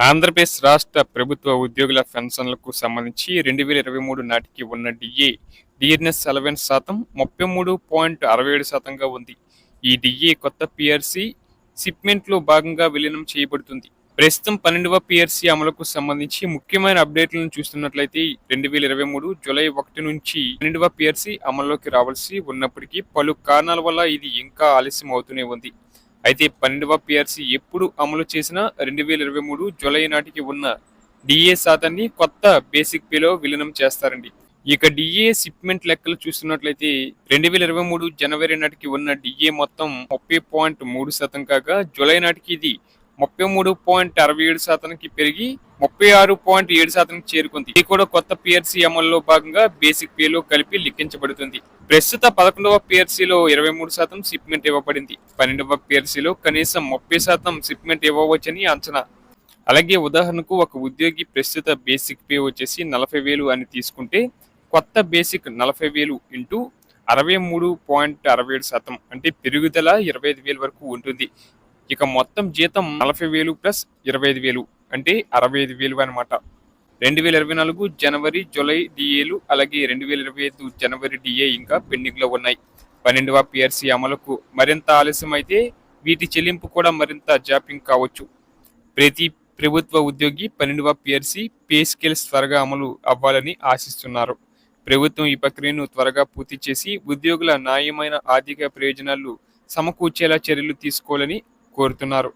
ఆంధ్రప్రదేశ్ రాష్ట్ర ప్రభుత్వ ఉద్యోగుల పెన్షన్లకు సంబంధించి 2023 నాటికి ఉన్న డిఆర్ఎస్ అలవెన్స్ శాతం 33.67%గా ఉంది. ఈ డిఏ కొత్త పిఆర్సీ షిప్మెంట్లో భాగంగా విలీనం చేయబడుతుంది. ప్రస్తుతం 12వ పిఆర్సీ అమలుకు సంబంధించి ముఖ్యమైన అప్డేట్లను చూస్తున్నట్లయితే 2023 జూలై 1 నుంచి 12వ పిఆర్సీ అమల్లోకి రావాల్సి ఉన్నప్పటికీ పలు కారణాల వల్ల ఇది ఇంకా ఆలస్యం అవుతూనే ఉంది. అయితే 12వ పిఆర్సీ ఎప్పుడు అమలు చేసినా 2023 జూలై నాటికి ఉన్న డిఏ శాతాన్ని కొత్త బేసిక్ పేలో విలీనం చేస్తారండి. ఇక డిఏ షిప్మెంట్ లెక్కలు చూస్తున్నట్లయితే 2023 జనవరి నాటికి ఉన్న డిఏ మొత్తం 30.3% కాగా జూలై నాటికి ఇది 33.67%కి పెరిగి 36.7%కి చేరుకుంది. ఇది కూడా కొత్త పిఆర్సీ అమల్లో భాగంగా బేసిక్ పేలో కలిపి లెక్కించబడుతుంది. ప్రస్తుత 11వ పిఆర్సీలో 23% షిప్మెంట్ ఇవ్వబడింది. 12వ పిఆర్సీలో కనీసం 30% షిప్మెంట్ ఇవ్వవచ్చని అంచనా. అలాగే ఉదాహరణకు ఒక ఉద్యోగి ప్రస్తుత బేసిక్ పే వచ్చేసి 40,000 అని తీసుకుంటే కొత్త బేసిక్ 40,000 ఇంటూ 63.67% అంటే పెరుగుదల 25,000 వరకు ఉంటుంది. ఇక మొత్తం జీతం 40,000 ప్లస్ 25,000 అంటే 65,000 అనమాట. 2024 జనవరి జూలై డిఏలు అలాగే 2025 జనవరి డిఏ ఇంకా పెండింగ్ లో ఉన్నాయి. 12వ పిఆర్సీ అమలుకు మరింత ఆలస్యం అయితే వీటి చెల్లింపు కూడా మరింత జాప్యం కావచ్చు. ప్రతి ప్రభుత్వ ఉద్యోగి 12వ పిఆర్సీ పే స్కేల్స్ త్వరగా అమలు అవ్వాలని ఆశిస్తున్నారు. ప్రభుత్వం ఈ ప్రక్రియను త్వరగా పూర్తి చేసి ఉద్యోగుల న్యాయమైన ఆర్థిక ప్రయోజనాలు సమకూర్చేలా చర్యలు తీసుకోవాలని కోరుతున్నారు.